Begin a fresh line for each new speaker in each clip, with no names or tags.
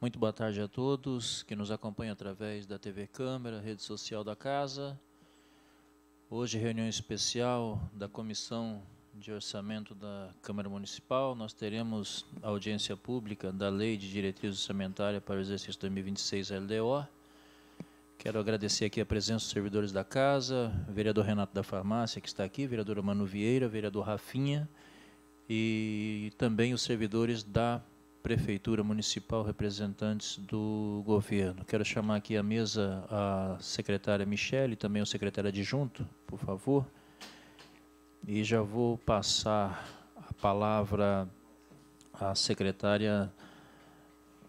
Muito boa tarde a todos que nos acompanham através da TV Câmara, rede social da Casa. Hoje, reunião especial da Comissão de Orçamento da Câmara Municipal. Nós teremos audiência pública da Lei de Diretrizes Orçamentárias para o exercício 2026 LDO. Quero agradecer aqui a presença dos servidores da Casa, vereador Renato da Farmácia, que está aqui, vereadora Manu Vieira, vereador Rafinha, e também os servidores da Prefeitura Municipal, representantes do governo. Quero chamar aqui à mesa a secretária Michele, também o secretário adjunto, por favor. E já vou passar a palavra à secretária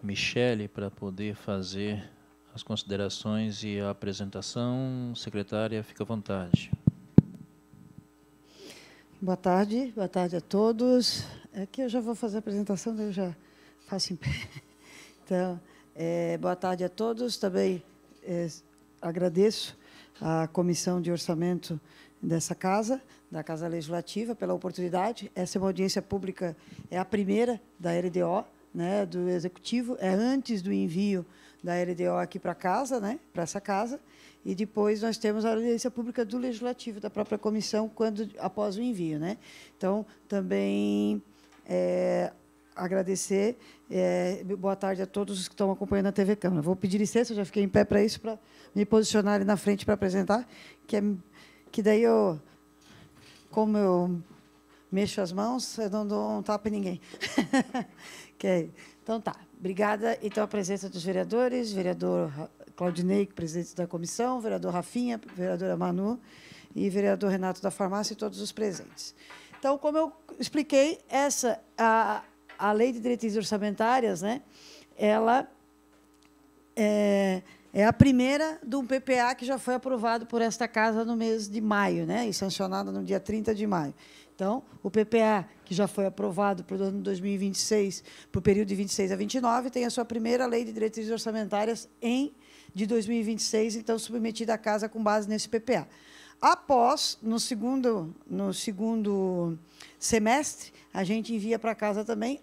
Michele para poder fazer as considerações e a apresentação. Secretária, fica à vontade.
Boa tarde a todos. Aqui eu já vou fazer a apresentação, daí eu já faço em pé. Então, boa tarde a todos. Também agradeço à Comissão de Orçamento dessa Casa, da Casa Legislativa, pela oportunidade. Essa é uma audiência pública, é a primeira da LDO, né, do Executivo, é antes do envio da LDO aqui para casa, né, para essa casa, e depois nós temos a audiência pública do Legislativo, da própria comissão, após o envio, né. Então, também agradecer, boa tarde a todos que estão acompanhando a TV Câmara. Vou pedir licença, eu já fiquei em pé para isso, para me posicionar ali na frente para apresentar, que daí eu, como eu mexo as mãos, eu não dou um tapa em ninguém. Então, tá. Obrigada. Então, a presença dos vereadores, vereador Claudinei, presidente da comissão, vereador Rafinha, vereadora Manu e vereador Renato da Farmácia e todos os presentes. Então, como eu expliquei, a Lei de Diretrizes Orçamentárias, né, ela é a primeira de um PPA que já foi aprovado por esta Casa no mês de maio, né, e sancionada no dia 30 de maio. Então, o PPA, que já foi aprovado para o ano 2026, para o período de 26 a 29, tem a sua primeira Lei de Diretrizes Orçamentárias de 2026, então, submetida à Casa com base nesse PPA. Após, no segundo semestre, a gente envia para a Casa também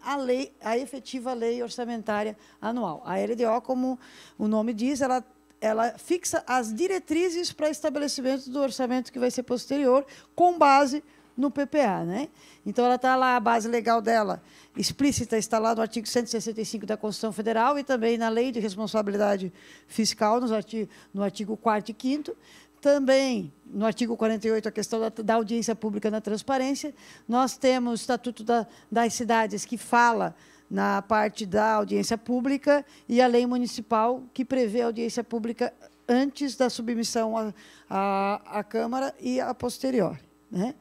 a efetiva Lei Orçamentária Anual. A LDO, como o nome diz, ela fixa as diretrizes para estabelecimento do orçamento que vai ser posterior, com base no PPA, né? Então, ela está lá, a base legal dela, explícita, está lá no artigo 165 da Constituição Federal e também na Lei de Responsabilidade Fiscal, no artigo 4º e 5º. Também, no artigo 48, a questão da audiência pública na transparência. Nós temos o Estatuto das Cidades, que fala na parte da audiência pública, e a lei municipal, que prevê a audiência pública antes da submissão à Câmara e a posterior, né?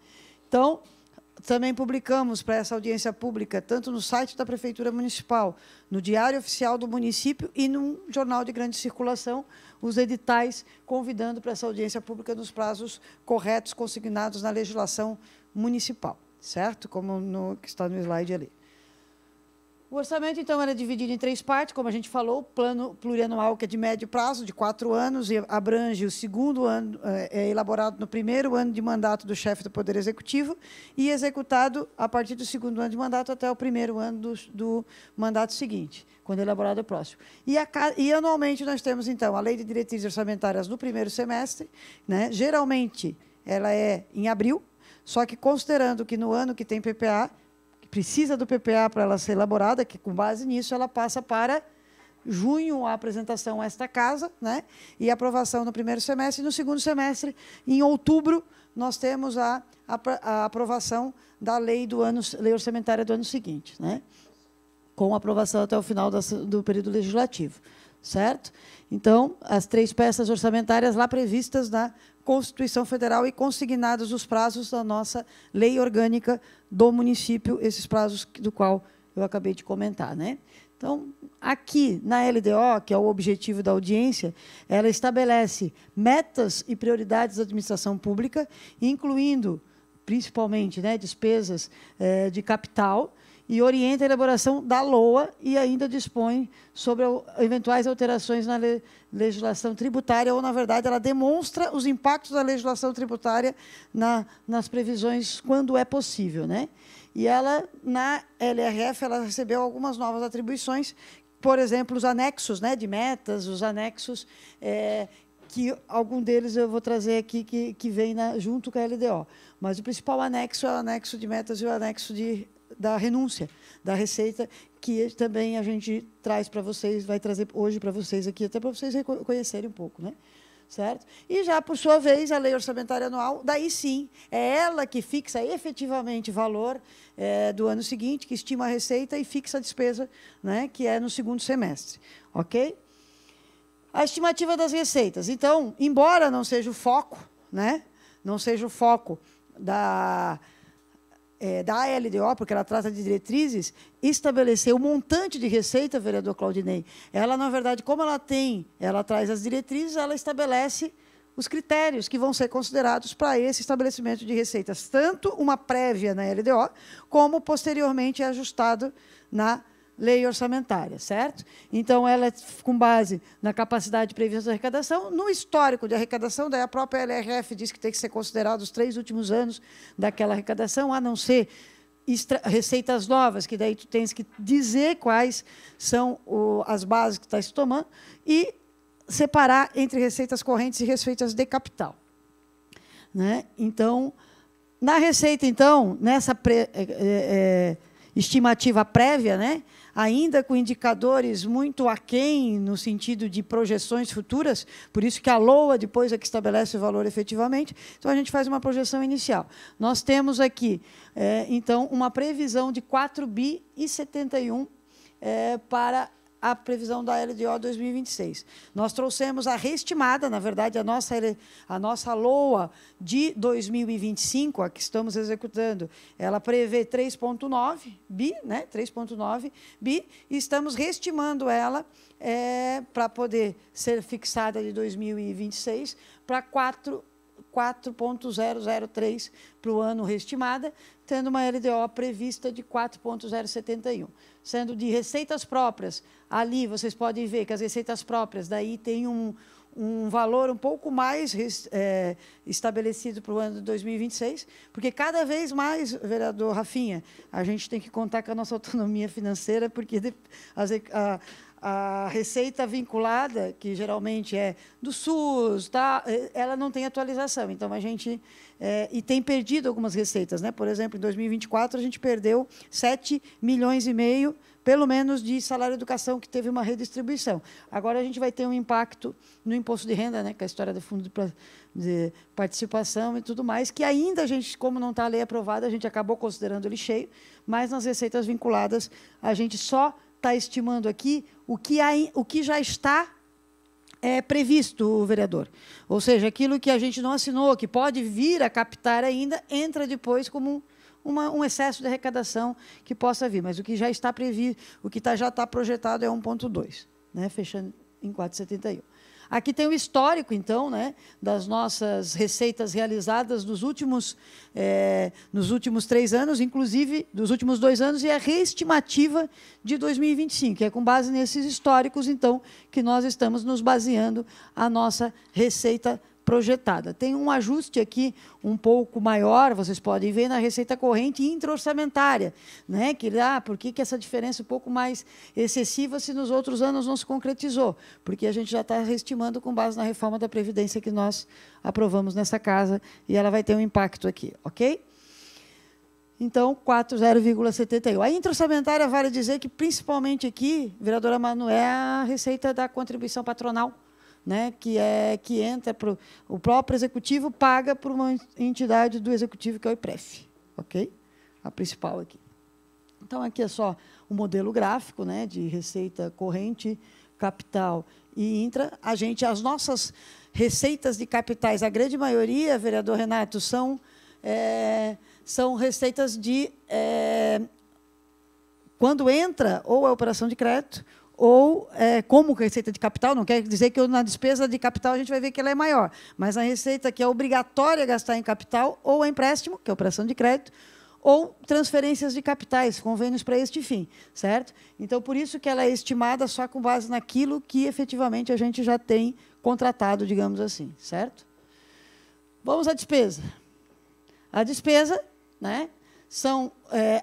Então, também publicamos para essa audiência pública, tanto no site da Prefeitura Municipal, no Diário Oficial do Município e num jornal de grande circulação, os editais convidando para essa audiência pública nos prazos corretos consignados na legislação municipal, certo? Como que está no slide ali. O orçamento, então, era dividido em 3 partes, como a gente falou: o plano plurianual, que é de médio prazo, de 4 anos, e abrange o segundo ano, é elaborado no primeiro ano de mandato do chefe do Poder Executivo e executado a partir do segundo ano de mandato até o primeiro ano do mandato seguinte, quando é elaborado o próximo. E anualmente nós temos, então, a Lei de Diretrizes Orçamentárias no primeiro semestre, né? Geralmente, ela é em abril, só que considerando que no ano que tem PPA, precisa do PPA para ela ser elaborada, que com base nisso ela passa para junho a apresentação a esta Casa, né, e aprovação no primeiro semestre. E no segundo semestre, em outubro, nós temos a aprovação da lei orçamentária do ano seguinte, né, com aprovação até o final do período legislativo, certo? Então, as 3 peças orçamentárias lá previstas na Constituição Federal e consignados os prazos da nossa lei orgânica do município, esses prazos do qual eu acabei de comentar, né? Então, aqui na LDO, que é o objetivo da audiência, ela estabelece metas e prioridades da administração pública, incluindo, principalmente, né, despesas de capital, e orienta a elaboração da LOA e ainda dispõe sobre eventuais alterações na legislação tributária, ou, na verdade, ela demonstra os impactos da legislação tributária nas previsões, quando é possível, né? E ela, na LRF, ela recebeu algumas novas atribuições, por exemplo, os anexos, né, de metas, os anexos, que algum deles eu vou trazer aqui, que vem junto com a LDO. Mas o principal anexo é o anexo de metas e o anexo da renúncia, da receita, que também a gente traz para vocês, vai trazer hoje para vocês aqui, até para vocês conhecerem um pouco, né? Certo? E já, por sua vez, a lei orçamentária anual, daí sim, é ela que fixa efetivamente o valor do ano seguinte, que estima a receita e fixa a despesa, né, que é no segundo semestre. Ok? A estimativa das receitas. Então, embora não seja o foco, né, não seja o foco da LDO, porque ela trata de diretrizes, estabelecer o montante de receita, vereador Claudinei, ela, na verdade, como ela traz as diretrizes, ela estabelece os critérios que vão ser considerados para esse estabelecimento de receitas, tanto uma prévia na LDO, como posteriormente ajustado na lei orçamentária, certo? Então, ela é com base na capacidade de previsão de arrecadação, no histórico de arrecadação, daí a própria LRF diz que tem que ser considerado os 3 últimos anos daquela arrecadação, a não ser receitas novas, que daí tu tens que dizer quais são as bases que está se tomando, e separar entre receitas correntes e receitas de capital. Né? Então, na receita, então, nessa estimativa prévia, né, ainda com indicadores muito aquém no sentido de projeções futuras, por isso que a LOA depois é que estabelece o valor efetivamente, então a gente faz uma projeção inicial. Nós temos aqui, então, uma previsão de 4,71 bi para a previsão da LDO 2026. Nós trouxemos a reestimada, na verdade, a nossa LOA de 2025, a que estamos executando, ela prevê 3,9 bi, né? 3,9 bi, e estamos reestimando ela para poder ser fixada de 2026 para 4,003 para o ano reestimada, tendo uma LDO prevista de 4,071. Sendo de receitas próprias, ali vocês podem ver que as receitas próprias, daí tem um valor um pouco mais estabelecido para o ano de 2026, porque cada vez mais, vereador Rafinha, a gente tem que contar com a nossa autonomia financeira, porque a receita vinculada, que geralmente é do SUS, tá, ela não tem atualização. Então, a gente... e tem perdido algumas receitas. Né? Por exemplo, em 2024, a gente perdeu 7,5 milhões, pelo menos, de salário de educação, que teve uma redistribuição. Agora, a gente vai ter um impacto no imposto de renda, né, que é a história do fundo de participação e tudo mais, que ainda a gente, como não está a lei aprovada, a gente acabou considerando ele cheio, mas nas receitas vinculadas, a gente só está estimando aqui o que já está previsto, vereador. Ou seja, aquilo que a gente não assinou, que pode vir a captar ainda, entra depois como um excesso de arrecadação que possa vir. Mas o que já está previsto, o que já está projetado é 1,2, né, fechando em 4,71. Aqui tem o histórico, então, né, das nossas receitas realizadas nos últimos 3 anos, inclusive dos últimos 2 anos, e a reestimativa de 2025, que é com base nesses históricos, então, que nós estamos nos baseando a nossa receita projetada. Tem um ajuste aqui um pouco maior, vocês podem ver, na receita corrente intra-orçamentária, né? Por que essa diferença um pouco mais excessiva se nos outros anos não se concretizou? Porque a gente já está reestimando com base na reforma da Previdência que nós aprovamos nessa casa, e ela vai ter um impacto aqui, ok? Então, 4,0,71. A intra-orçamentária, vale dizer que, principalmente aqui, vereadora Manu, é a receita da contribuição patronal, né, que entra para o próprio executivo, paga por uma entidade do executivo, que é o IPREF, ok? A principal aqui. Então, aqui é só o modelo gráfico, né, de receita corrente, capital e intra. As nossas receitas de capitais, a grande maioria, vereador Renato, são receitas de... quando entra, ou é operação de crédito, ou como receita de capital, não quer dizer que na despesa de capital a gente vai ver que ela é maior, mas a receita que é obrigatória gastar em capital, ou é empréstimo, que é operação de crédito, ou transferências de capitais, convênios para este fim, certo? Então, por isso que ela é estimada só com base naquilo que efetivamente a gente já tem contratado, digamos assim, certo? Vamos à despesa. A despesa, né,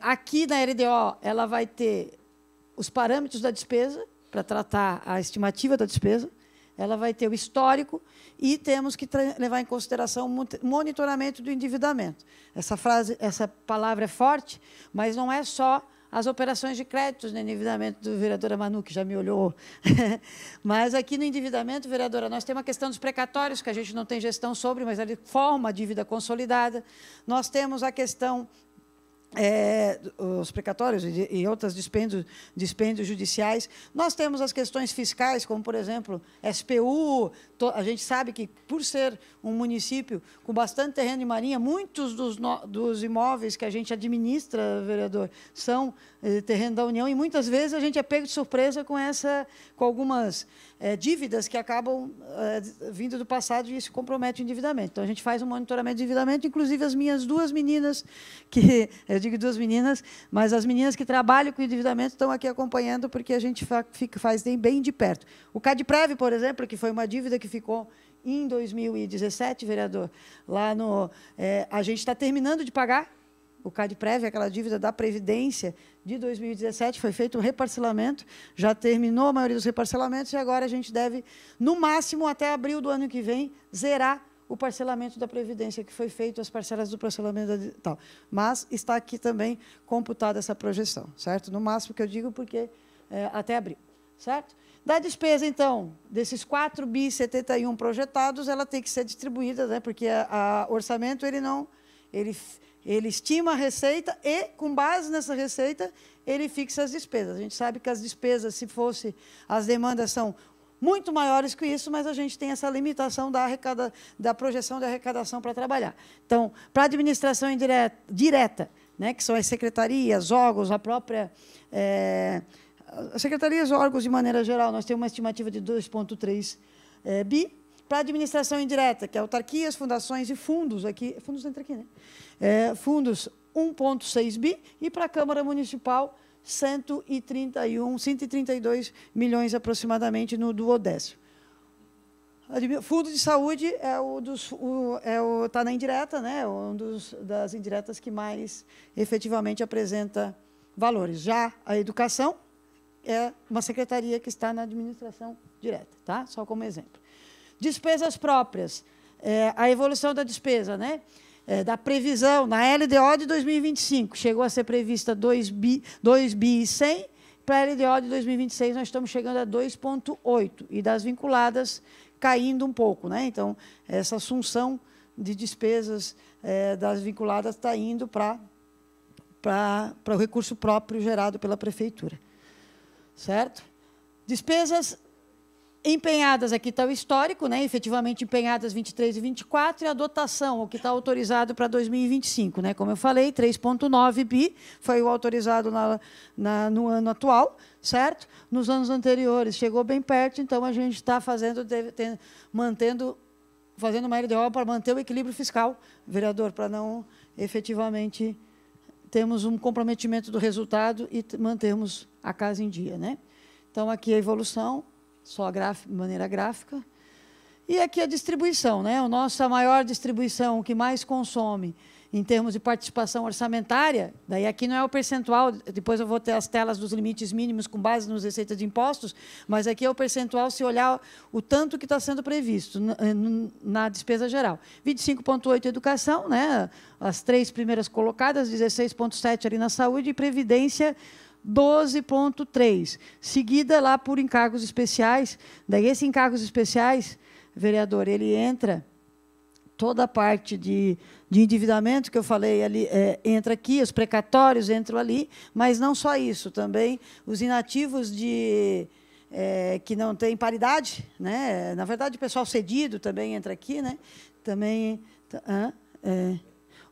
aqui na LDO, ela vai ter os parâmetros da despesa, para tratar a estimativa da despesa, ela vai ter o histórico e temos que levar em consideração o monitoramento do endividamento. Essa palavra é forte, mas não é só as operações de créditos no endividamento do vereadora Manu, que já me olhou. Mas aqui no endividamento, vereadora, nós temos a questão dos precatórios, que a gente não tem gestão sobre, mas ele forma a dívida consolidada. Nós temos a questão os precatórios e outros dispêndios judiciais. Nós temos as questões fiscais, como, por exemplo, SPU. A gente sabe que, por ser um município com bastante terreno de marinha, muitos dos imóveis que a gente administra, vereador, são terreno da União, e muitas vezes a gente é pego de surpresa com algumas dívidas que acabam vindo do passado e isso compromete o endividamento. Então, a gente faz um monitoramento de endividamento, inclusive as minhas duas meninas, eu digo duas meninas, mas as meninas que trabalham com endividamento estão aqui acompanhando, porque a gente faz bem de perto. O CadPrev, por exemplo, que foi uma dívida que ficou em 2017, vereador, lá a gente está terminando de pagar o CadPrev, aquela dívida da Previdência de 2017, foi feito o reparcelamento, já terminou a maioria dos reparcelamentos, e agora a gente deve, no máximo, até abril do ano que vem, zerar o parcelamento da Previdência, que foi feito, as parcelas do parcelamento tal. Mas está aqui também computada essa projeção, certo? No máximo que eu digo, porque até abril, certo? Da despesa, então, desses 4 bi 71 projetados, ela tem que ser distribuída, né? Porque o orçamento ele estima a receita e, com base nessa receita, ele fixa as despesas. A gente sabe que as despesas, se fosse, as demandas são muito maiores que isso, mas a gente tem essa limitação da projeção de arrecadação para trabalhar. Então, para a administração direta, né, que são as secretarias, órgãos, a própria... as secretarias, órgãos, de maneira geral, nós temos uma estimativa de 2,3 bi. Para a administração indireta, que é autarquias, fundações e fundos, fundos entra aqui, né? Fundos 1,6 bi, e para a Câmara Municipal, 132 milhões aproximadamente no duodécimo. Fundo de saúde está na indireta, né? Das indiretas que mais efetivamente apresenta valores. Já a educação é uma secretaria que está na administração direta, tá? Só como exemplo. Despesas próprias, a evolução da despesa, né? Da previsão, na LDO de 2025, chegou a ser prevista 2 bi e 100, para a LDO de 2026 nós estamos chegando a 2,8, e das vinculadas caindo um pouco, né? Então, essa assunção de despesas das vinculadas está indo para o recurso próprio gerado pela Prefeitura. Certo? Despesas empenhadas, aqui está o histórico, né? Efetivamente empenhadas 23 e 24, e a dotação, o que está autorizado para 2025. Né? Como eu falei, 3,9 bi foi o autorizado no ano atual, certo? Nos anos anteriores chegou bem perto, então a gente está fazendo uma LDO para manter o equilíbrio fiscal, vereador, para não efetivamente termos um comprometimento do resultado e mantermos a casa em dia. Né? Então, aqui a evolução, só de maneira gráfica. E aqui a distribuição, né? A nossa maior distribuição, o que mais consome em termos de participação orçamentária, daí aqui não é o percentual, depois eu vou ter as telas dos limites mínimos com base nos receitas de impostos, mas aqui é o percentual se olhar o tanto que está sendo previsto na despesa geral. 25,8 educação, né? As 3 primeiras colocadas, 16,7 ali na saúde, e previdência 12,3, seguida lá por encargos especiais. Daí, esses encargos especiais, vereador, ele entra toda a parte de endividamento que eu falei ali, entra aqui, os precatórios entram ali, mas não só isso, também os inativos que não têm paridade, né? Na verdade, o pessoal cedido também entra aqui, né? Também...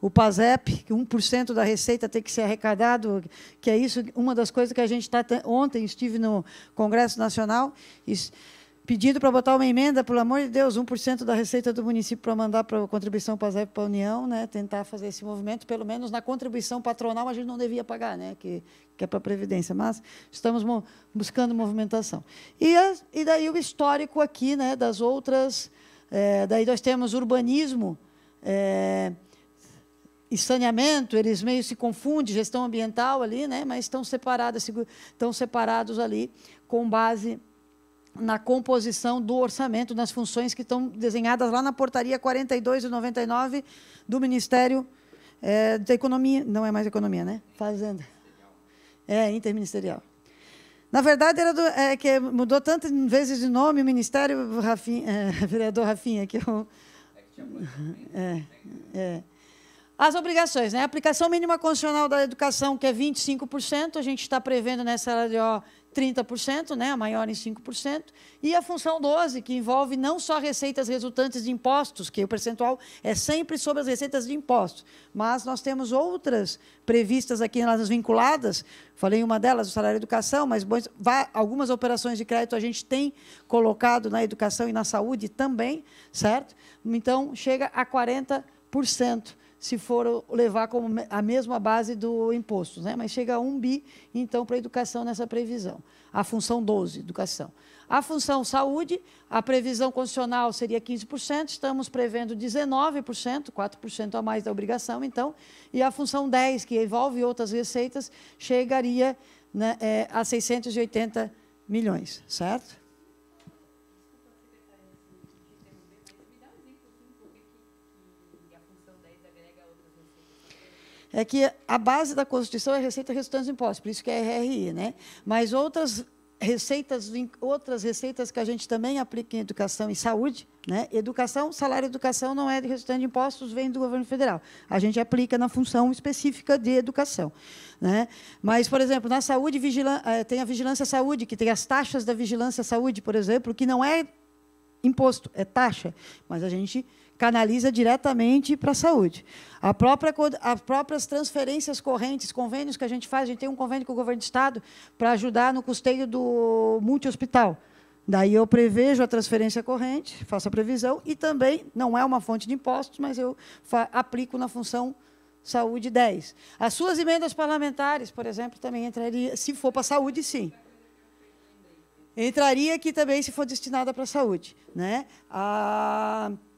O PASEP, que 1% da receita tem que ser arrecadado, que é isso, uma das coisas que a gente está... Ontem estive no Congresso Nacional pedindo para botar uma emenda, pelo amor de Deus, 1% da receita do município para mandar para a contribuição PASEP para a União, né, tentar fazer esse movimento, pelo menos na contribuição patronal a gente não devia pagar, né, que é para a Previdência, mas estamos buscando movimentação. E daí o histórico aqui, né, das outras... daí nós temos urbanismo... e saneamento, eles meio se confundem, gestão ambiental ali, né? Mas estão separados ali com base na composição do orçamento, nas funções que estão desenhadas lá na portaria 42 de 99 do Ministério da Economia, não é mais Economia, né? Fazenda. Interministerial. Na verdade, que mudou tantas vezes de nome o Ministério, vereador Rafinha, que eu... As obrigações, né? A aplicação mínima constitucional da educação, que é 25%, a gente está prevendo nessa LDO 30%, né? A maior em 5%, e a função 12, que envolve não só receitas resultantes de impostos, que o percentual é sempre sobre as receitas de impostos, mas nós temos outras previstas aqui nas vinculadas, falei uma delas, o salário educação, mas algumas operações de crédito a gente tem colocado na educação e na saúde também, certo? Então, chega a 40%. Se for levar como a mesma base do imposto, né? Mas chega a 1 bi, então, para a educação nessa previsão. A função 12, educação. A função saúde, a previsão constitucional seria 15%, estamos prevendo 19%, 4% a mais da obrigação, então, e a função 10, que envolve outras receitas, chegaria, né, a 680 milhões, certo? É que a base da Constituição é a receita resultante dos impostos, por isso que é RRI, né? Mas outras receitas que a gente também aplica em educação e saúde, né? Educação, salário educação não é de resultante de impostos, vem do governo federal. A gente aplica na função específica de educação, né? Mas, por exemplo, na saúde, tem a vigilância saúde, que tem as taxas da vigilância saúde, por exemplo, que não é imposto, é taxa, mas a gente canaliza diretamente para a saúde. As próprias transferências correntes, convênios que a gente faz, a gente tem um convênio com o governo do Estado para ajudar no custeio do multi-hospital. Daí eu prevejo a transferência corrente, faço a previsão, e também não é uma fonte de impostos, mas eu aplico na função saúde 10. As suas emendas parlamentares, por exemplo, também entraria, se for para a saúde, sim. Entraria aqui também se for destinada para a saúde, né?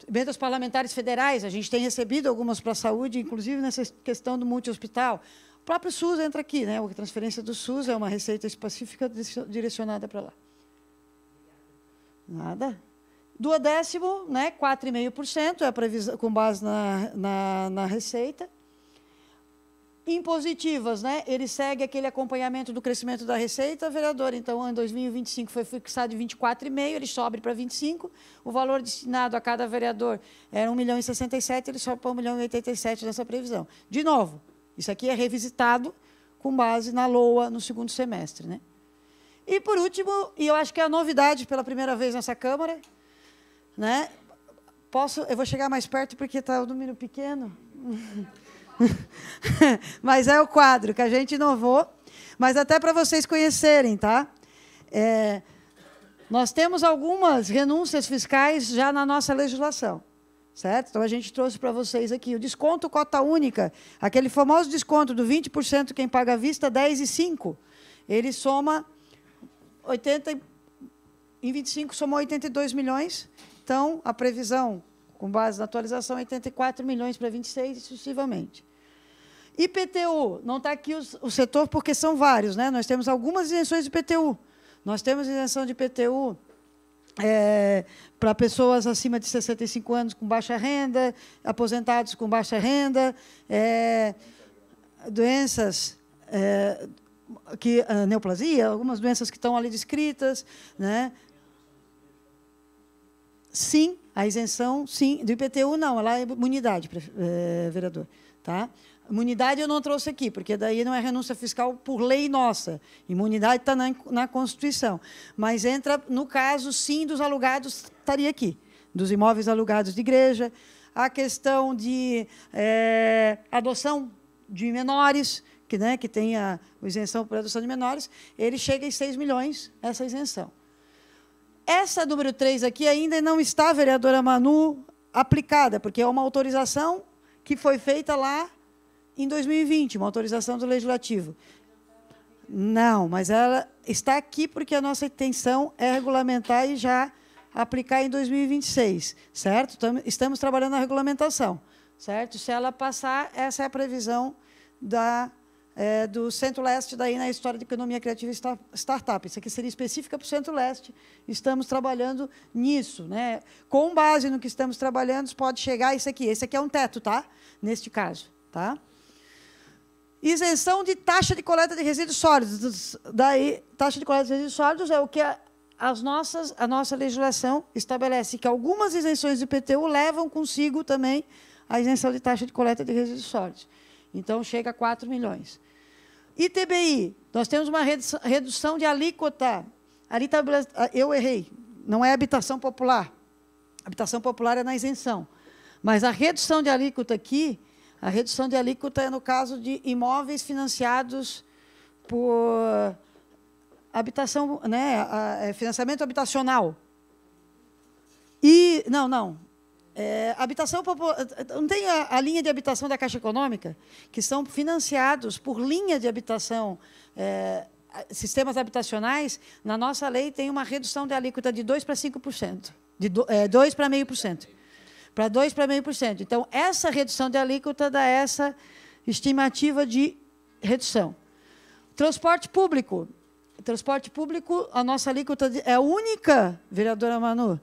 Emendas parlamentares federais, a gente tem recebido algumas para a saúde, inclusive nessa questão do multi-hospital. O próprio SUS entra aqui, né? A transferência do SUS é uma receita específica direcionada para lá. Nada. Duodécimo, né? 4,5%, é a previsão com base na receita. Impositivas, né? Ele segue aquele acompanhamento do crescimento da receita, vereador. Então, em 2025 foi fixado em 24,5, ele sobe para 25. O valor destinado a cada vereador era 1,067 milhões, ele sobe para 1,087 milhões nessa previsão. De novo, isso aqui é revisitado com base na LOA no segundo semestre, né? E, por último, e eu acho que é a novidade pela primeira vez nessa Câmara, né? Eu vou chegar mais perto porque está o número pequeno. Mas é o quadro que a gente inovou, mas até para vocês conhecerem, tá? Nós temos algumas renúncias fiscais já na nossa legislação, certo? Então, a gente trouxe para vocês aqui o desconto cota única, aquele famoso desconto do 20% quem paga à vista, 10 e 5. Ele soma 80, em 25 somou 82 milhões, então, a previsão, com base na atualização, 84 milhões para 26 e sucessivamente. IPTU, não está aqui o setor porque são vários, né? Nós temos algumas isenções de IPTU. Nós temos isenção de IPTU para pessoas acima de 65 anos com baixa renda, aposentados com baixa renda, doenças, neoplasia, algumas doenças que estão ali descritas, né? Sim, a isenção, sim. Do IPTU, não, ela é imunidade, vereador. Tá? Imunidade eu não trouxe aqui, porque daí não é renúncia fiscal por lei nossa. Imunidade está na Constituição. Mas entra, no caso, sim, dos alugados, estaria aqui. Dos imóveis alugados de igreja. A questão de adoção de menores, que tem a isenção por adoção de menores, ele chega em 6 milhões, essa isenção. Essa número 3 aqui ainda não está, vereadora Manu, aplicada, porque é uma autorização que foi feita lá em 2020, uma autorização do Legislativo. Não, mas ela está aqui porque a nossa intenção é regulamentar e já aplicar em 2026, certo? Estamos trabalhando na regulamentação, certo? Se ela passar, essa é a previsão do Centro-Leste daí na história de economia criativa e startup. Isso aqui seria específica para o Centro-Leste. Estamos trabalhando nisso, né? Com base no que estamos trabalhando, pode chegar isso aqui. Esse aqui é um teto, tá? Neste caso, tá? Isenção de taxa de coleta de resíduos sólidos. Daí, taxa de coleta de resíduos sólidos é o que a nossa legislação estabelece, que algumas isenções do IPTU levam consigo também a isenção de taxa de coleta de resíduos sólidos. Então, chega a 4 milhões. ITBI, nós temos uma redução de alíquota. Eu errei, não é habitação popular. Habitação popular é na isenção. Mas a redução de alíquota aqui, a redução de alíquota é no caso de imóveis financiados por habitação, né, financiamento habitacional. E, habitação popular, não tem a linha de habitação da Caixa Econômica, que são financiados por linha de habitação, sistemas habitacionais. Na nossa lei tem uma redução de alíquota de 2% para 5%, de 2% para 0,5%. Para 2% para 0,5%. Então, essa redução de alíquota dá essa estimativa de redução. Transporte público. Transporte público, a nossa alíquota é única, vereadora Manu.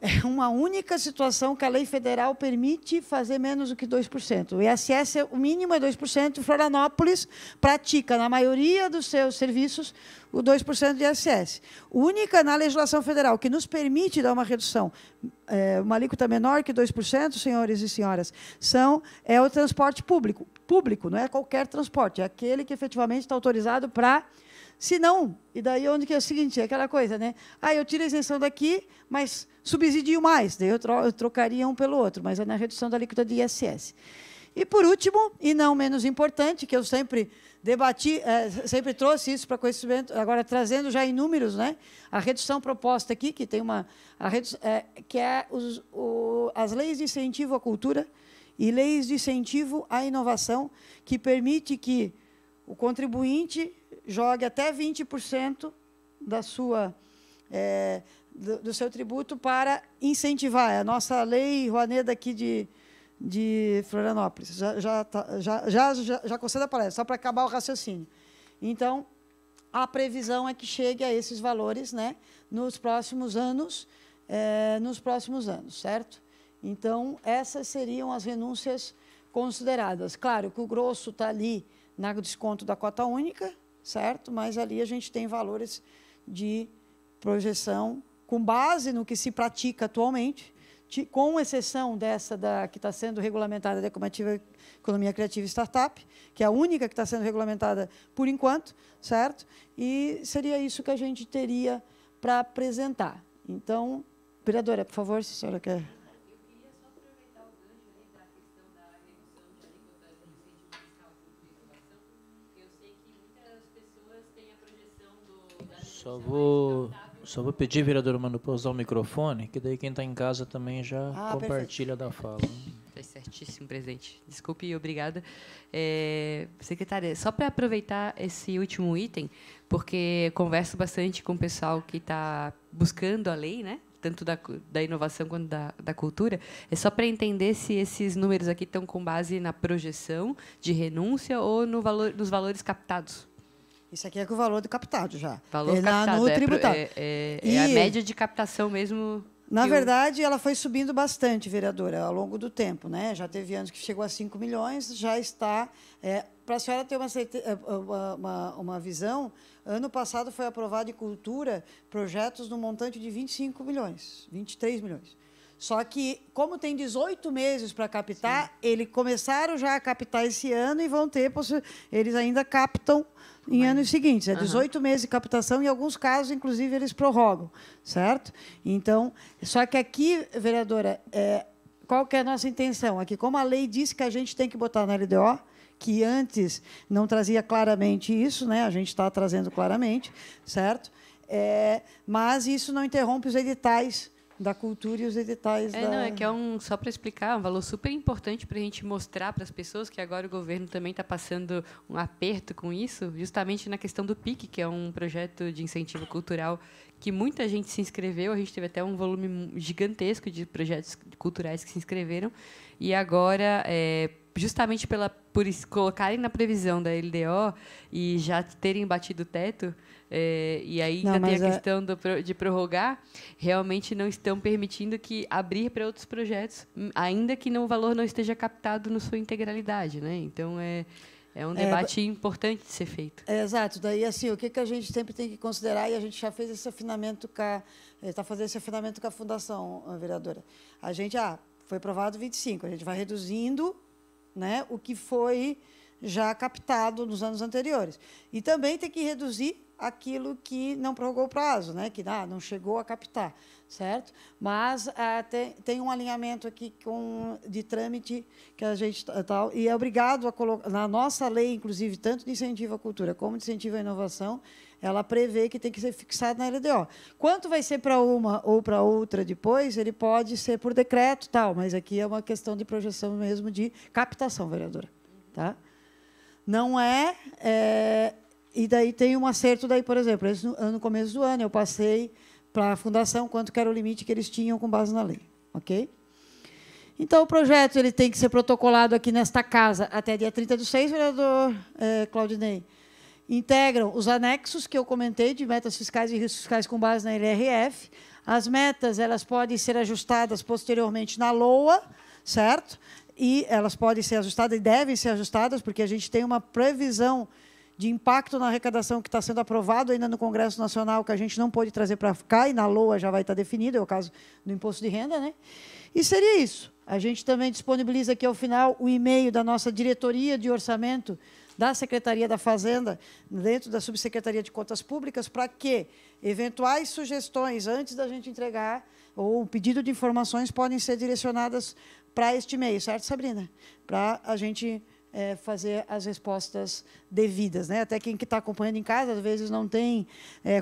É uma única situação que a lei federal permite fazer menos do que 2%. O ISS, o mínimo é 2%, e Florianópolis pratica, na maioria dos seus serviços, o 2% de ISS. Única na legislação federal, que nos permite dar uma redução, uma alíquota menor que 2%, senhores e senhoras, é o transporte público. Público, não é qualquer transporte, é aquele que efetivamente está autorizado para... Se não, e daí onde que é o seguinte, é aquela coisa, né? Eu tiro a isenção daqui, mas subsidio mais, daí eu trocaria um pelo outro, mas é na redução da alíquota de ISS. E, por último, e não menos importante, que eu sempre debati, sempre trouxe isso para conhecimento, agora trazendo já em números, né? A redução proposta aqui, que tem que é as leis de incentivo à cultura e leis de incentivo à inovação, que permite que o contribuinte jogue até 20% do seu tributo para incentivar. É a nossa lei Rouanet daqui de Florianópolis. Já concedo a palestra, só para acabar o raciocínio. Então, a previsão é que chegue a esses valores, né, nos próximos anos, certo? Então, essas seriam as renúncias consideradas. Claro que o grosso está ali no desconto da cota única, certo? Mas ali a gente tem valores de projeção com base no que se pratica atualmente, com exceção dessa que está sendo regulamentada da Economia Criativa e Startup, que é a única que está sendo regulamentada por enquanto, certo? E seria isso que a gente teria para apresentar. Então, vereadora, por favor, se a senhora quer...
Só vou pedir, vereador Manu, para usar o microfone, que daí quem está em casa também já compartilha da fala.
Foi certíssimo, presidente. Desculpe e obrigada. Secretária, só para aproveitar esse último item, porque converso bastante com o pessoal que está buscando a lei, né? Tanto da inovação quanto da cultura, é só para entender se esses números aqui estão com base na projeção de renúncia ou nos valores captados.
Isso aqui é com o valor do captado já.
Valor captado,
no tributário.
É a média de captação mesmo.
Na verdade, ela foi subindo bastante, vereadora, ao longo do tempo, né? Já teve anos que chegou a 5 milhões, já está... para a senhora ter uma visão, ano passado foi aprovado em cultura projetos no montante de 25 milhões, 23 milhões. Só que, como tem 18 meses para captar, eles começaram já a captar esse ano e vão ter... Eles ainda captam em anos seguintes. É 18 meses de captação, em alguns casos, inclusive, eles prorrogam, certo? Então, só que aqui, vereadora, qual que é a nossa intenção? Aqui, como a lei disse que a gente tem que botar na LDO, que antes não trazia claramente isso, né? A gente está trazendo claramente, certo? Mas isso não interrompe os editais da cultura e os detalhes da...
Não, é que só para explicar, um valor super importante para a gente mostrar para as pessoas que agora o governo também está passando um aperto com isso, justamente na questão do PIC, que é um projeto de incentivo cultural que muita gente se inscreveu, a gente teve até um volume gigantesco de projetos culturais que se inscreveram, e agora, justamente por colocarem na previsão da LDO e já terem batido o teto, e ainda tem a questão de prorrogar, realmente não estão permitindo que abrir para outros projetos, ainda que o valor não esteja captado na sua integralidade, né? Então, é um debate importante de ser feito.
Exato. Daí, assim, o que a gente sempre tem que considerar, e a gente já fez esse afinamento está fazendo esse afinamento com a Fundação, vereadora. A gente, foi aprovado 25, a gente vai reduzindo, né, o que foi já captado nos anos anteriores. E também tem que reduzir aquilo que não prorrogou o prazo, né, que não chegou a captar, certo? Mas tem um alinhamento aqui de trâmite que a gente tal, e é obrigado a colocar na nossa lei, inclusive, tanto de incentivo à cultura como de incentivo à inovação, ela prevê que tem que ser fixado na LDO. Quanto vai ser para uma ou para outra depois, ele pode ser por decreto, tal, mas aqui é uma questão de projeção mesmo de captação, vereadora. Tá? Não e daí tem um acerto, daí, por exemplo, no começo do ano eu passei para a Fundação quanto que era o limite que eles tinham com base na lei. Ok? Então, o projeto ele tem que ser protocolado aqui nesta casa até dia 30/6, vereador Claudinei. Integram os anexos que eu comentei de metas fiscais e riscos fiscais com base na LRF. As metas elas podem ser ajustadas posteriormente na LOA, certo? E elas podem ser ajustadas e devem ser ajustadas, porque a gente tem uma previsão de impacto na arrecadação que está sendo aprovado ainda no Congresso Nacional, que a gente não pôde trazer para cá, e na LOA já vai estar definido, é o caso do imposto de renda, né? E seria isso. A gente também disponibiliza aqui, ao final, o e-mail da nossa diretoria de orçamento da Secretaria da Fazenda, dentro da Subsecretaria de Contas Públicas, para que eventuais sugestões, antes da gente entregar, ou um pedido de informações, podem ser direcionadas para este e-mail, certo, Sabrina? Para a gente fazer as respostas devidas, né? Até quem que está acompanhando em casa, às vezes não tem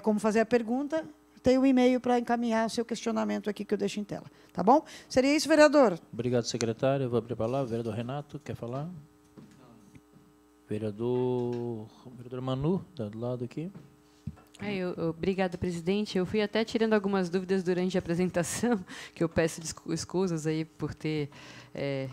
como fazer a pergunta, tem o e-mail para encaminhar o seu questionamento aqui que eu deixo em tela. Tá bom? Seria isso, vereador?
Obrigado, secretário. Eu vou abrir a palavra. Vereador Renato, quer falar? Vereador Manu, do lado aqui.
Obrigada, presidente. Eu fui até tirando algumas dúvidas durante a apresentação, que eu peço escusas aí por ter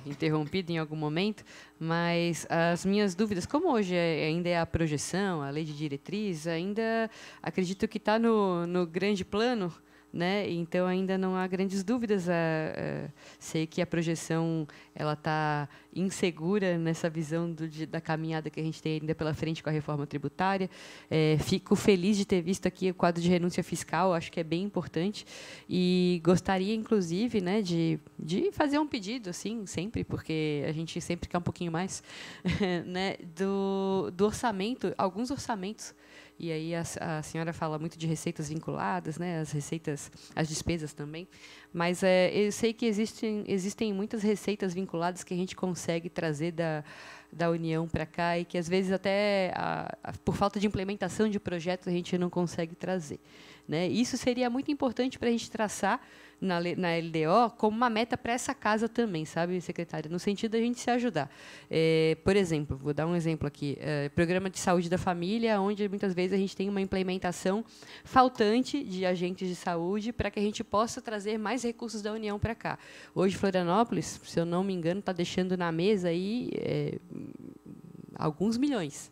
interrompido em algum momento, mas as minhas dúvidas, como hoje ainda é a projeção, a lei de diretriz, ainda acredito que está no grande plano, né? Então ainda não há grandes dúvidas. Sei que a projeção ela está insegura nessa visão da caminhada que a gente tem ainda pela frente com a reforma tributária. Fico feliz de ter visto aqui o quadro de renúncia fiscal, acho que é bem importante, e gostaria, inclusive, né, de fazer um pedido, assim, sempre, porque a gente sempre quer um pouquinho mais, né, do orçamento, alguns orçamentos. E aí a senhora fala muito de receitas vinculadas, né, as despesas também, mas eu sei que existem muitas receitas vinculadas que a gente consegue trazer da União para cá e que, às vezes, até por falta de implementação de projetos, a gente não consegue trazer, né? Isso seria muito importante para a gente traçar na LDO como uma meta para essa casa também, sabe, secretária? No sentido da gente se ajudar. Por exemplo, vou dar um exemplo aqui, programa de saúde da família, onde muitas vezes a gente tem uma implementação faltante de agentes de saúde para que a gente possa trazer mais recursos da União para cá. Hoje, Florianópolis, se eu não me engano, está deixando na mesa aí alguns milhões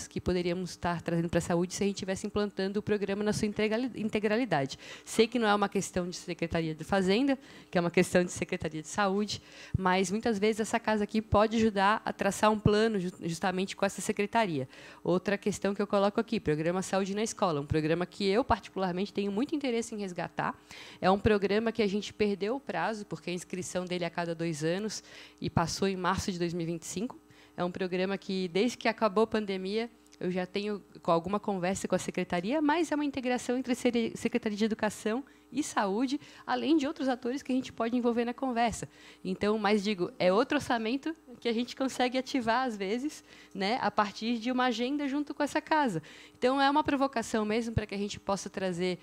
que poderíamos estar trazendo para a saúde se a gente estivesse implantando o programa na sua integralidade. Sei que não é uma questão de Secretaria de Fazenda, que é uma questão de Secretaria de Saúde, mas, muitas vezes, essa casa aqui pode ajudar a traçar um plano justamente com essa secretaria. Outra questão que eu coloco aqui, Programa Saúde na Escola, um programa que eu, particularmente, tenho muito interesse em resgatar. É um programa que a gente perdeu o prazo, porque a inscrição dele é a cada 2 anos, e passou em março de 2025. É um programa que, desde que acabou a pandemia, eu já tenho com alguma conversa com a secretaria, mas é uma integração entre Secretaria de Educação e Saúde, além de outros atores que a gente pode envolver na conversa. Então, mas digo, é outro orçamento que a gente consegue ativar, às vezes, né, a partir de uma agenda junto com essa casa. Então, é uma provocação mesmo para que a gente possa trazer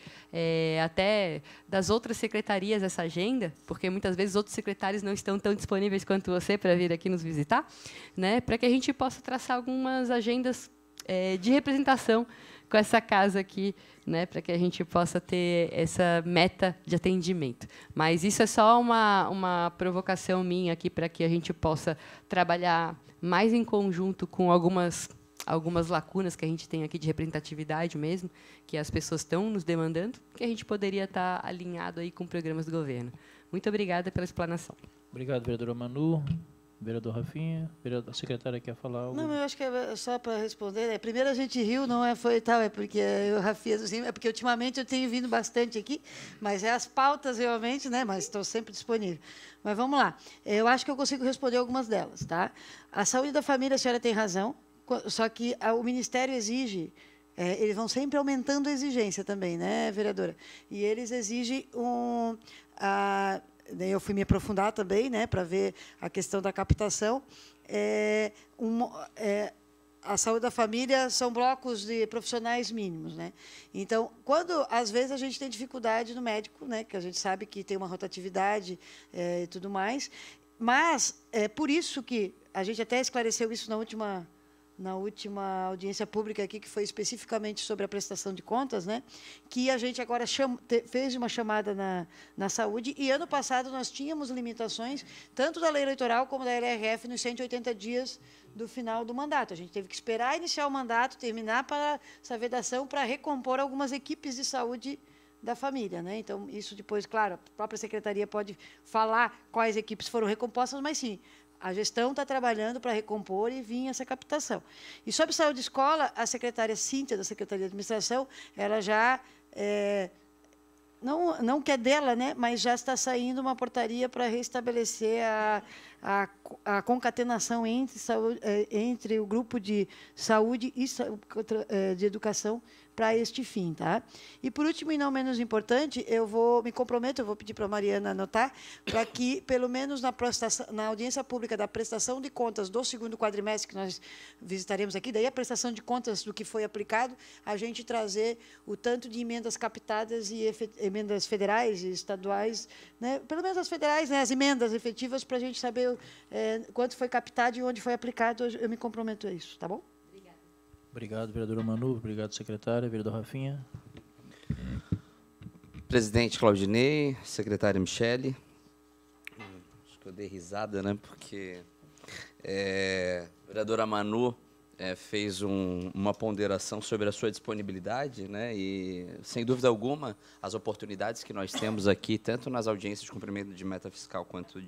até das outras secretarias essa agenda, porque muitas vezes outros secretários não estão tão disponíveis quanto você para vir aqui nos visitar, né, para que a gente possa traçar algumas agendas de representação com essa casa aqui, né, para que a gente possa ter essa meta de atendimento. Mas isso é só uma provocação minha aqui para que a gente possa trabalhar mais em conjunto com algumas lacunas que a gente tem aqui de representatividade mesmo, que as pessoas estão nos demandando, que a gente poderia estar alinhado aí com programas do governo. Muito obrigada pela explanação.
Obrigado, vereadora Manu. Vereador Rafinha, a secretária quer falar algo?
Não, eu acho que é só para responder. Primeiro a gente riu, não foi tal, é porque eu, Rafinha, assim, é porque ultimamente eu tenho vindo bastante aqui, mas é as pautas realmente, né? Mas estou sempre disponível. Mas vamos lá. Eu acho que eu consigo responder algumas delas, tá? A saúde da família, a senhora tem razão, só que o Ministério exige. Eles vão sempre aumentando a exigência também, né, vereadora? E eles exigem eu fui me aprofundar também, né, para ver a questão da captação. A saúde da família são blocos de profissionais mínimos, né? Então, quando às vezes a gente tem dificuldade no médico, né, que a gente sabe que tem uma rotatividade e tudo mais, mas é por isso que a gente até esclareceu isso na última audiência pública aqui, que foi especificamente sobre a prestação de contas, né, que a gente agora fez uma chamada na saúde, e ano passado nós tínhamos limitações, tanto da lei eleitoral como da LRF, nos 180 dias do final do mandato. A gente teve que esperar iniciar o mandato, terminar para essa vedação, para recompor algumas equipes de saúde da família, né? Então, isso depois, claro, a própria secretaria pode falar quais equipes foram recompostas, mas sim, a gestão está trabalhando para recompor e vir essa captação. E sobre saúde e escola, a secretária Cíntia, da Secretaria de Administração, ela já, não que é dela, né, mas já está saindo uma portaria para restabelecer a concatenação entre o grupo de saúde e de educação para este fim, tá? E, por último, e não menos importante, eu vou pedir para a Mariana anotar, para que, pelo menos na audiência pública da prestação de contas do segundo quadrimestre, que nós visitaremos aqui, daí a prestação de contas do que foi aplicado, a gente trazer o tanto de emendas captadas e emendas federais e estaduais, né? Pelo menos as federais, né? As emendas efetivas, para a gente saber quanto foi captado e onde foi aplicado. Eu me comprometo a isso, tá bom?
Obrigado, vereadora Manu. Obrigado, secretária. Vereador Rafinha.
Presidente Claudinei, secretária Michele. Acho que eu dei risada, né? Porque a vereadora Manu fez uma ponderação sobre a sua disponibilidade, né? E, sem dúvida alguma, as oportunidades que nós temos aqui, tanto nas audiências de cumprimento de meta fiscal quanto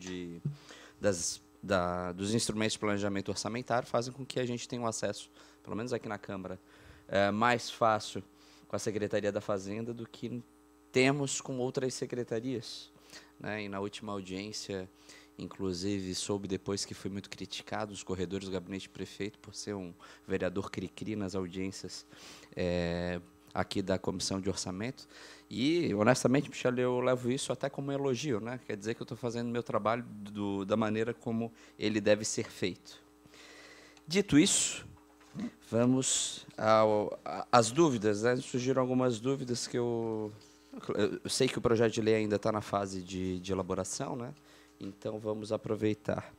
dos instrumentos de planejamento orçamentário, fazem com que a gente tenha um acesso, pelo menos aqui na Câmara, mais fácil com a Secretaria da Fazenda do que temos com outras secretarias, né? E na última audiência, inclusive, soube depois que foi muito criticado os corredores do gabinete do prefeito por ser um vereador cri-cri nas audiências aqui da Comissão de Orçamento. E, honestamente, Michele, eu levo isso até como um elogio, né? Quer dizer que eu estou fazendo meu trabalho da maneira como ele deve ser feito. Dito isso, vamos às dúvidas, né? Surgiram algumas dúvidas que eu sei que o projeto de lei ainda está na fase de elaboração, né? Então, vamos aproveitar.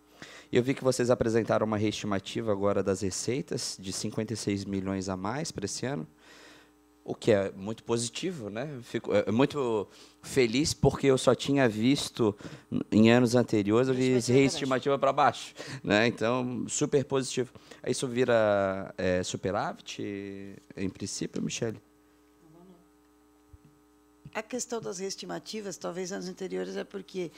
Eu vi que vocês apresentaram uma reestimativa agora das receitas de 56 milhões a mais para esse ano, o que é muito positivo, né? Fico muito feliz, porque eu só tinha visto, em anos anteriores, reestimativa para baixo, né? Então, super positivo. Isso vira superávit, em princípio, Michele?
A questão das reestimativas, talvez anos anteriores, é porque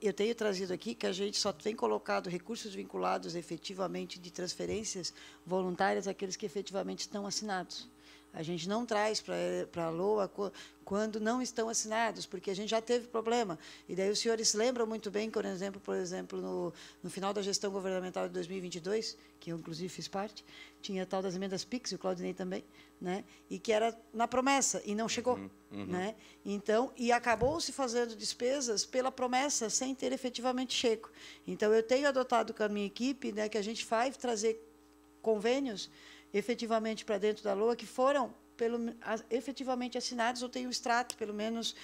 eu tenho trazido aqui que a gente só tem colocado recursos vinculados efetivamente de transferências voluntárias àqueles que efetivamente estão assinados. A gente não traz para a LOA quando não estão assinados, porque a gente já teve problema. E daí os senhores lembram muito bem, por exemplo, no final da gestão governamental de 2022, que eu, inclusive, fiz parte, tinha a tal das emendas PIX, e o Claudinei também, né? E que era na promessa, e não chegou. Né? Então, e acabou se fazendo despesas pela promessa, sem ter efetivamente chego. Então, eu tenho adotado com a minha equipe, né, que a gente vai trazer convênios efetivamente para dentro da LOA que foram efetivamente assinados, ou tem o extrato, pelo menos,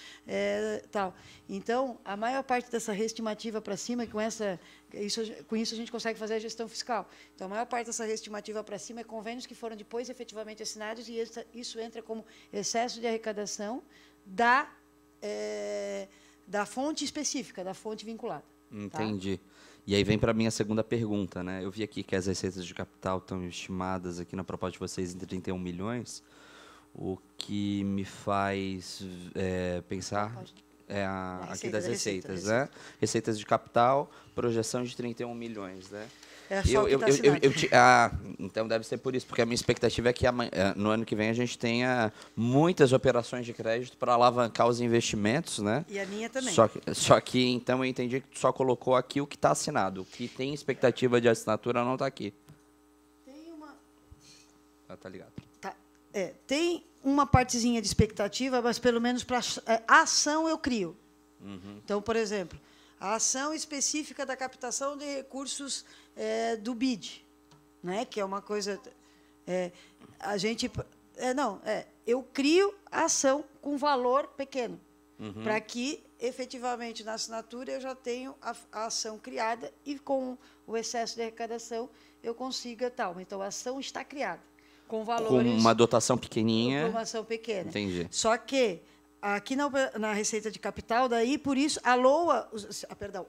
tal. Então, a maior parte dessa reestimativa para cima, com isso a gente consegue fazer a gestão fiscal. Então, a maior parte dessa reestimativa para cima é convênios que foram depois efetivamente assinados, e isso entra como excesso de arrecadação da fonte específica, da fonte vinculada.
Entendi. Tá? E aí vem para a minha segunda pergunta, né? Eu vi aqui que as receitas de capital estão estimadas aqui na proposta de vocês em 31 milhões, o que me faz pensar aqui das receitas, né? Receitas de capital, projeção de 31 milhões, né?
É só o que está assinado.
Então deve ser por isso, porque a minha expectativa é que no ano que vem a gente tenha muitas operações de crédito para alavancar os investimentos, né?
E a minha também.
Só que então eu entendi que tu só colocou aqui o que está assinado, o que tem expectativa de assinatura não está aqui.
Tem uma...
Tá ligado.
Tá. Tem uma partezinha de expectativa, mas pelo menos para a ação eu crio. Então, por exemplo, a ação específica da captação de recursos do BID, né? Que é uma coisa... a gente... eu crio a ação com valor pequeno, para que, efetivamente, na assinatura, eu já tenho a ação criada e, com o excesso de arrecadação, eu consiga tal. Então, a ação está criada, com valores...
Com uma dotação pequenininha.
Com uma dotação pequena.
Entendi.
Só que... Aqui na receita de capital, daí, por isso, a LOA,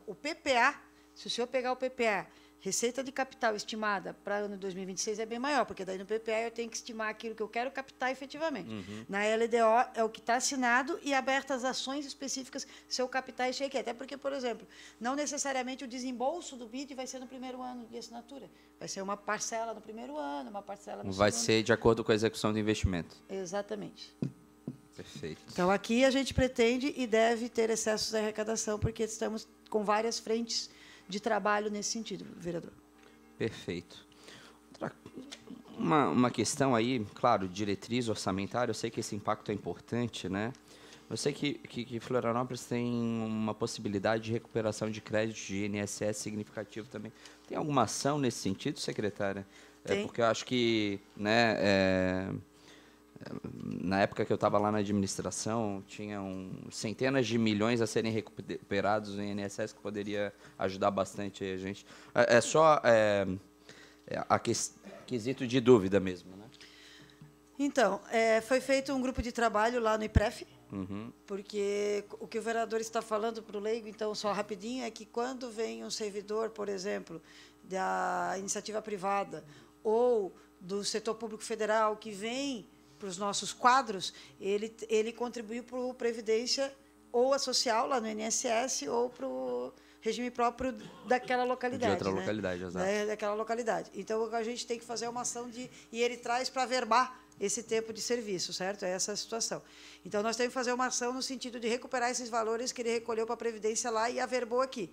o PPA, se o senhor pegar o PPA, receita de capital estimada para o ano 2026 é bem maior, porque daí no PPA eu tenho que estimar aquilo que eu quero captar efetivamente. Na LDO é o que está assinado e abertas ações específicas se eu captar esse aqui. Até porque, por exemplo, não necessariamente o desembolso do BID vai ser no primeiro ano de assinatura. Vai ser uma parcela no primeiro ano, uma parcela no segundo.
Vai ser de acordo com a execução do investimento.
Exatamente.
Perfeito.
Então, aqui a gente pretende e deve ter excessos de arrecadação, porque estamos com várias frentes de trabalho nesse sentido, vereador.
Perfeito. Uma questão aí, claro, diretriz orçamentária, eu sei que esse impacto é importante, né? Eu sei que Florianópolis tem uma possibilidade de tem de crédito de INSS significativo também. Tem alguma ação nesse sentido, secretária?
Tem.
Porque eu acho que, né, na época que eu estava lá na administração, tinham centenas de milhões a serem recuperados no INSS, que poderia ajudar bastante a gente. É só quesito de dúvida mesmo, né?
Então, foi feito um grupo de trabalho lá no IPREF, porque o que o vereador está falando para o leigo, então, só rapidinho, é que quando vem um servidor, por exemplo, da iniciativa privada ou do setor público federal, que vem para os nossos quadros, ele contribuiu para o Previdência ou a social, lá no INSS, ou para o regime próprio daquela localidade.
De outra localidade, exato.
Daquela localidade. Então, a gente tem que fazer uma ação e ele traz para averbar esse tempo de serviço, certo? É essa a situação. Então, nós temos que fazer uma ação no sentido de recuperar esses valores que ele recolheu para a Previdência lá e averbou aqui.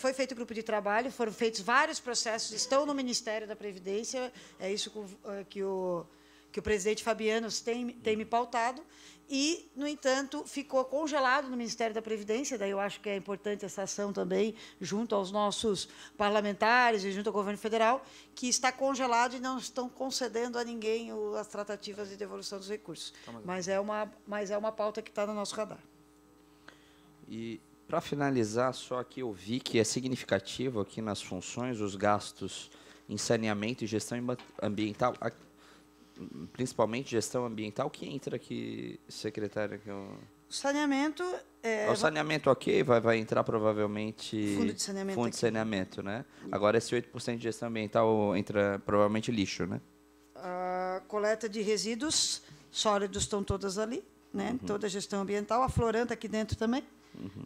Foi feito um grupo de trabalho, foram feitos vários processos, estão no Ministério da Previdência, é isso que o presidente Fabiano tem me pautado, e, no entanto, ficou congelado no Ministério da Previdência, daí eu acho que é importante essa ação também, junto aos nossos parlamentares e junto ao governo federal, que está congelado e não estão concedendo a ninguém as tratativas de devolução dos recursos. Mas é uma pauta que está no nosso radar.
E, para finalizar, só que eu vi que é significativo aqui nas funções os gastos em saneamento e gestão ambiental, principalmente gestão ambiental, que entra aqui, secretária?
O saneamento...
O saneamento, ok, vai entrar provavelmente...
Fundo de saneamento.
Fundo de saneamento, né? Agora, esse 8% de gestão ambiental entra provavelmente lixo, né?
A coleta de resíduos sólidos estão todas ali, né? Toda a gestão ambiental. A Floranta aqui dentro também.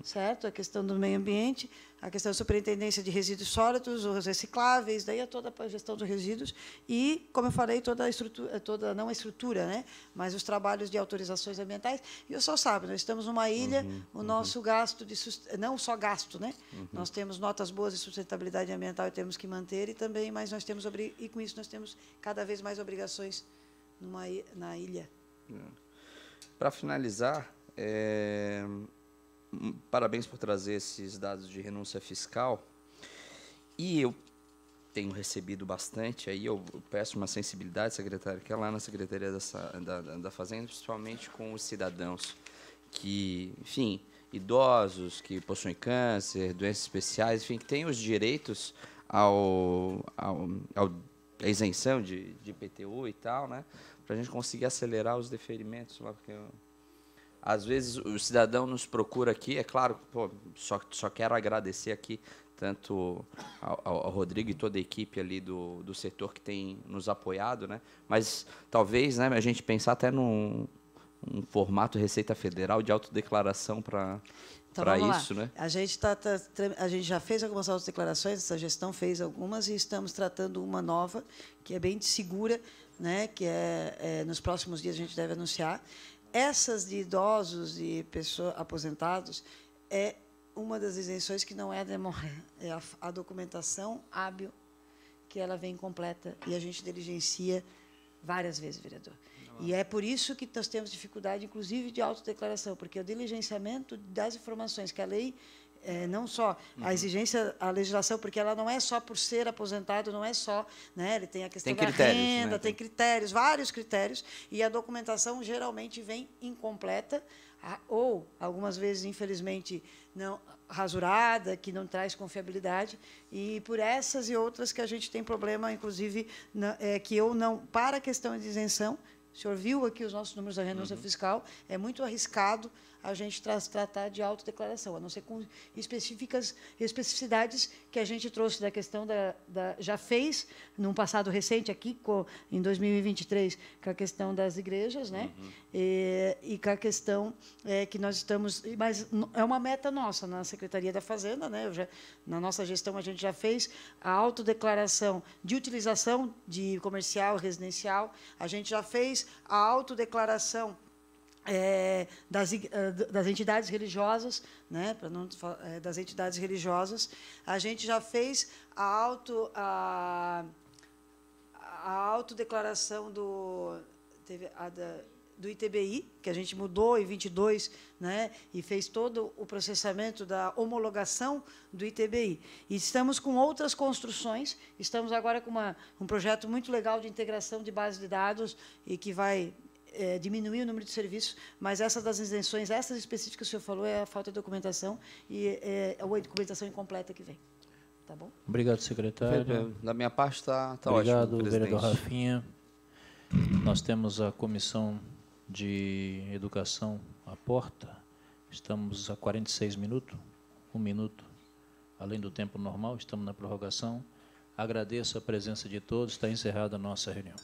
certo? A questão do meio ambiente, a questão da superintendência de resíduos sólidos, os recicláveis, daí toda a gestão dos resíduos e, como eu falei, toda a estrutura, não a estrutura, né, mas os trabalhos de autorizações ambientais. E o senhor sabe, nós estamos numa ilha, o nosso gasto, não só gasto, né, nós temos notas boas de sustentabilidade ambiental e temos que manter, e também, mas nós temos, e com isso nós temos cada vez mais obrigações na ilha.
Para finalizar, parabéns por trazer esses dados de renúncia fiscal. E eu tenho recebido bastante, aí eu peço uma sensibilidade, secretário, que é lá na Secretaria da Fazenda, principalmente com os cidadãos que, enfim, idosos, que possuem câncer, doenças especiais, enfim, que têm os direitos à isenção de IPTU e tal, né? Para a gente conseguir acelerar os deferimentos lá, porque às vezes o cidadão nos procura aqui, é claro, pô, só quero agradecer aqui tanto ao Rodrigo e toda a equipe ali do setor que tem nos apoiado, né? Mas talvez, né, a gente pensar até num formato Receita Federal de autodeclaração para isso, né?
A gente já fez algumas autodeclarações, essa gestão fez algumas e estamos tratando uma nova, que é bem segura, né? Que nos próximos dias a gente deve anunciar. Essas de idosos e pessoas aposentados é uma das isenções que não é a documentação hábil, que ela vem completa e a gente diligencia várias vezes, vereador. E é por isso que nós temos dificuldade, inclusive, de autodeclaração, porque o diligenciamento das informações que a lei, não só a exigência, a legislação, porque ela não é só por ser aposentado, não é só, né, ele tem a questão da renda, tem critérios, vários critérios, e a documentação geralmente vem incompleta, ou, algumas vezes, infelizmente, não rasurada, que não traz confiabilidade, e por essas e outras que a gente tem problema, inclusive, que eu não, para a questão de isenção, o senhor viu aqui os nossos números da renúncia fiscal, é muito arriscado a gente tratar de autodeclaração, a não ser com especificidades que a gente trouxe da questão já fez, num passado recente aqui, em 2023, com a questão das igrejas, né? E com a questão que nós estamos... Mas é uma meta nossa na Secretaria da Fazenda, né? Na nossa gestão, a gente já fez a autodeclaração de utilização de comercial, residencial, a gente já fez a autodeclaração das entidades religiosas, né, para não das entidades religiosas, a gente já fez a autodeclaração do ITBI, que a gente mudou em 22, né, e fez todo o processamento da homologação do ITBI. E estamos com outras construções, estamos agora com um projeto muito legal de integração de base de dados e que vai diminuir o número de serviços, mas essa das isenções, essas específicas que o senhor falou, é a falta de documentação e a documentação incompleta que vem. Tá bom?
Obrigado, secretário.
Da minha parte está ótimo,
obrigado, vereador Rafinha. Nós temos a Comissão de Educação à porta. Estamos a 46 minutos, 1 minuto, além do tempo normal, estamos na prorrogação. Agradeço a presença de todos, está encerrada a nossa reunião.